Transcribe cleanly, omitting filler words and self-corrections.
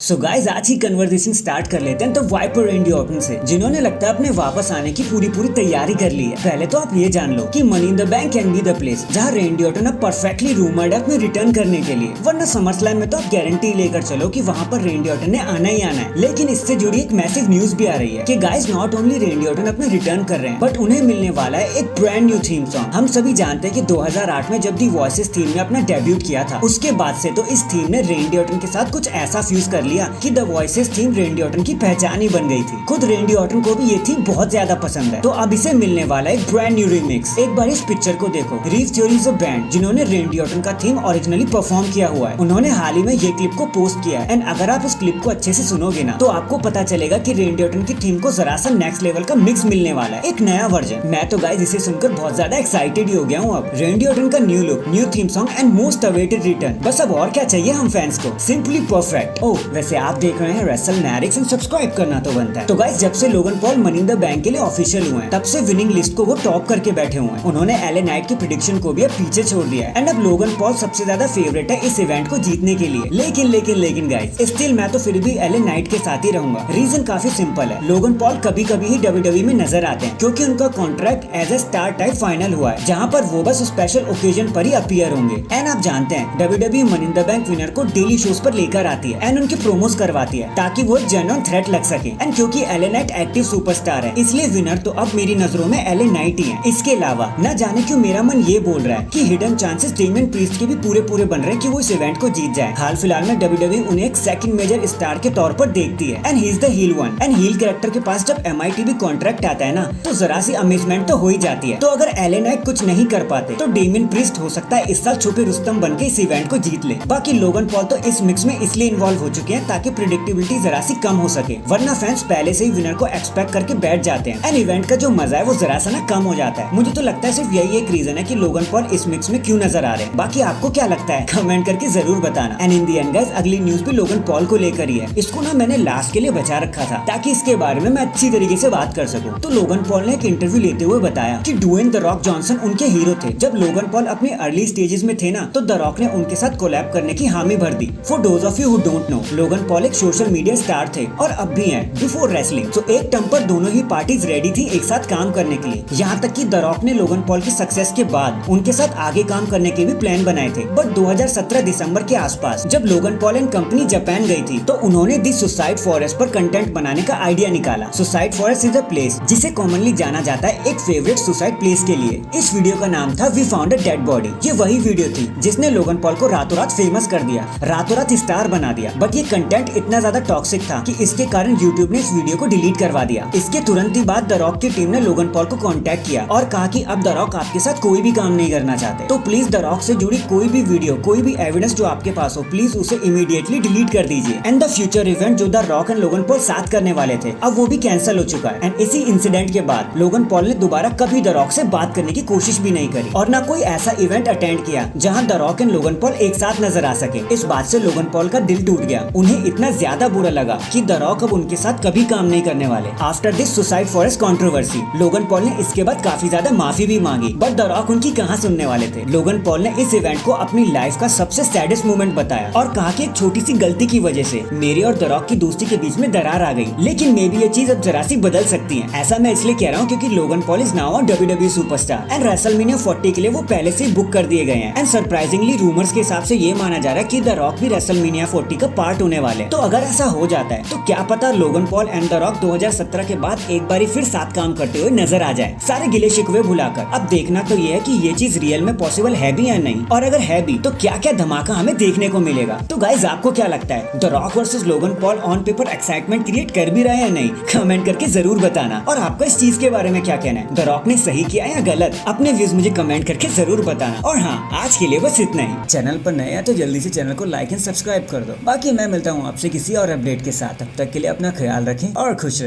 So guys आज ही conversation start कर लेते हैं तो वाइपर रेंडी ऑर्टन से, जिन्होंने लगता है अपने वापस आने की पूरी तैयारी कर ली है। पहले तो आप ये जान लो कि money in the bank can be the place जहां रेंडी ऑर्टन अब परफेक्टली रूमर्ड है अपने रिटर्न करने के लिए। वरना समरस्लैम में तो आप गारंटी लेकर चलो कि वहां पर रेंडी ऑर्टन ने आना ही आना है। लेकिन इससे जुड़ी एक मैसिव न्यूज भी आ रही है कि गाइस नॉट ओनली रेंडी ऑर्टन अपने रिटर्न कर रहे हैं, बट उन्हें मिलने वाला है एक ब्रांड न्यू थीम सॉन्ग। हम सभी जानते हैं कि 2008 में जब दी वॉइसेस थीम ने अपना डेब्यूट किया था, उसके बाद से तो इस थीम ने रेंडी ऑर्टन के साथ कुछ ऐसा फ्यूज कर लिया कि द वॉइसेस थीम रेंडी ऑर्टन की पहचान ही बन गई थी। खुद रेंडी ऑर्टन को भी ये थीम बहुत ज्यादा पसंद है, तो अब इसे मिलने वाला एक ब्रांड न्यू रिमिक्स। एक बार इस पिक्चर को देखो। रीव थ्योरी इज अ बैंड जिन्होंने रेंडी ऑर्टन का थीम ओरिजिनली परफॉर्म किया हुआ है। उन्होंने हाल ही में ये क्लिप को पोस्ट किया है एंड अगर आप इस क्लिप को अच्छे से सुनोगे ना तो आपको पता चलेगा कि रेंडी ऑर्टन की थीम को जरा सा नेक्स्ट लेवल का मिक्स मिलने वाला है, एक नया वर्जन। मैं तो गाइस इसे सुनकर बहुत ज्यादा एक्साइटेड ही हो गया हूँ। अब रेंडी ऑर्टन का new look, new theme song and most awaited return, बस अब और क्या चाहिए हम फैंस को। Simply perfect. ओह वैसे आप देख रहे हैं रेसलमैनिक्स, सब्सक्राइब करना तो बनता है। तो गाइस जब से Logan Paul money in the bank के लिए ऑफिशियल हुए हैं, तब से विनिंग लिस्ट को वो टॉप करके बैठे हुए हैं। उन्होंने एले नाइट की प्रेडिक्शन को भी अब पीछे छोड़ दिया है एंड अब लोगन पॉल सबसे ज्यादा फेवरेट है इस इवेंट को जीतने के लिए। लेकिन गाइस स्टिल मैं तो फिर भी एले नाइट के साथ ही रहूंगा। रीजन काफी सिंपल है, लोगन पॉल कभी कभी ही WWE में नजर आते हैं क्योंकि उनका contract as a star type final हुआ है, जहाँ पर वो बस स्पेशल ओकेजन पर ही अपीयर होंगे। एंड आप जानते हैं WWE money in the bank winner को डेली शोज पर लेकर आती है एंड उनके प्रोमोस करवाती है ताकि वो जेन्युइन थ्रेट लग सके। एंड क्योंकि एले नाइट एक्टिव सुपरस्टार है, इसलिए विनर तो अब मेरी नजरों में एले नाइट ही है। इसके अलावा न जाने क्यों मेरा मन ये बोल रहा है कि हिडन चांसेस डेमियन प्रीस्ट के भी पूरे बन रहे हैं कि वो इस इवेंट को जीत जाए। हाल फिलहाल में WWE उन्हें एक सेकंड मेजर स्टार के तौर पर देखती है and he is the heel one. And heel character के पास जब MITV कॉन्ट्रैक्ट आता है ना तो जरा सी अमेजमेंट तो हो ही जाती है। तो अगर एले नाइट कुछ नहीं कर पाते तो डेमियन प्रीस्ट हो सकता है इस साल छुपे रुस्तम बन के इस इवेंट को जीत ले। बाकी लोगन पॉल तो इस मिक्स में इसलिए इन्वॉल्व हो चुके हैं ताकि प्रिडिक्टेबिलिटी जरा सी कम हो सके, वरना फैंस पहले से ही विनर को एक्सपेक्ट करके बैठ जाते हैं एंड इवेंट का जो मजा है वो जरा सा ना कम हो जाता है। मुझे तो लगता है सिर्फ यही एक रीजन है कि लोगन पॉल इस मिक्स में क्यों नजर आ रहे हैं। बाकी आपको क्या लगता है कमेंट करके जरूर बताना। And in the and guys अगली न्यूज भी लोगन पॉल को लेकर ही है। इसको ना मैंने लास्ट के लिए बचा रखा था ताकि इसके बारे में मैं अच्छी तरीके से बात कर सकूं। तो लोगन पॉल ने एक इंटरव्यू लेते हुए बताया कि ड्वेन द रॉक जॉनसन उनके हीरो थे। जब लोगन पॉल अपने अर्ली स्टेजेस में थे ना तो द रॉक ने उनके साथ कोलैब करने की हामी भर दी। For those of you who don't know, Logan Paul एक सोशल मीडिया स्टार थे और अब भी हैं बिफोर रेसलिंग। तो एक टर्म पर दोनों ही पार्टीज रेडी थी एक साथ काम करने के लिए। यहाँ तक कि द रॉक ने लोगन पॉल की सक्सेस के बाद उनके साथ आगे काम करने के भी प्लान बनाए थे। बट 2017 दिसंबर के आसपास जब Logan Paul and company Japan गई थी तो उन्होंने दी सुसाइड फॉरेस्ट पर कंटेंट बनाने का आइडिया निकाला। Suicide forest is a place जिसे कॉमनली जाना जाता है एक फेवरेट सुसाइड प्लेस के लिए। इस वीडियो का नाम था we found a dead body. ये वही वीडियो थी जिसने लोगन पॉल को रातों रात फेमस कर दिया, रातों रात स्टार बना दिया। बट ये कंटेंट इतना ज्यादा टॉक्सिक था कि इसके कारण यूट्यूब ने इस वीडियो को डिलीट करवा दिया। इसके तुरंत ही बाद द रॉक की टीम ने लोगन पॉल को कांटेक्ट किया और कहा कि अब द रॉक आपके साथ कोई भी काम नहीं करना चाहते, तो प्लीज द रॉक से जुड़ी कोई भी वीडियो, कोई भी एविडेंस जो आपके पास हो, प्लीज उसे इमीडिएटली डिलीट कर दीजिए। एंड द फ्यूचर इवेंट जो the rock and Logan Paul साथ करने वाले थे अब वो भी कैंसिल हो चुका है। एंड इसी इंसिडेंट के बाद लोगन पॉल ने दोबारा कभी द रॉक से बात करने की कोशिश भी नहीं करी और न कोई ऐसा इवेंट अटेंड किया जहां द रॉक एंड लोगन पॉल एक साथ नजर आ सके। इस बात से लोगन पॉल का दिल टूट गया। उन्हें इतना ज्यादा बुरा लगा कि द रॉक अब उनके साथ कभी काम नहीं करने वाले। After this suicide forest controversy Logan Paul ने इसके बाद काफी ज्यादा माफी भी मांगी, बट द रॉक उनकी कहां सुनने वाले थे। लोगन पॉल ने इस इवेंट को अपनी लाइफ का सबसे सैडेस्ट मोमेंट बताया और कहा कि एक छोटी सी गलती की वजह से मेरी और द रॉक की दोस्ती के बीच में दरार आ गई, लेकिन मे बी ये चीज अब जरा सी बदल सकती है। ऐसा मैं इसलिए कह रहा हूँ क्योंकि Logan Paul is now a WWE superstar and WrestleMania 40 के लिए वो पहले से बुक कर दिए गए हैं। एंड सरप्राइजिंगली रूमर्स के हिसाब से ये माना जा रहा है कि द रॉक भी रेसलमेनिया 40 का पार्ट होने वाले। तो अगर ऐसा हो जाता है तो क्या पता Logan Paul and the rock 2017 के बाद एक बारी फिर साथ काम करते हुए नजर आ जाए, सारे गिले शिकवे भुलाकर। अब देखना तो ये है कि ये चीज रियल में पॉसिबल है भी या नहीं, और अगर है भी तो क्या क्या धमाका हमें देखने को मिलेगा। तो गाइज आपको क्या लगता है, the rock versus Logan Paul on paper excitement create कर भी रहा है या नहीं? कमेंट करके जरूर बताना। और आपका इस चीज के बारे में क्या कहना है, द रॉक ने सही किया या गलत? अपने व्यूज मुझे कमेंट करके जरूर बताना। और हाँ, आज के लिए बस इतना ही। चैनल पर नए हैं तो जल्दी से चैनल को लाइक एंड सब्सक्राइब कर दो। बाकी मैं मिलता हूँ आपसे किसी और अपडेट के साथ। तब तक के लिए अपना ख्याल रखें और खुश रहें।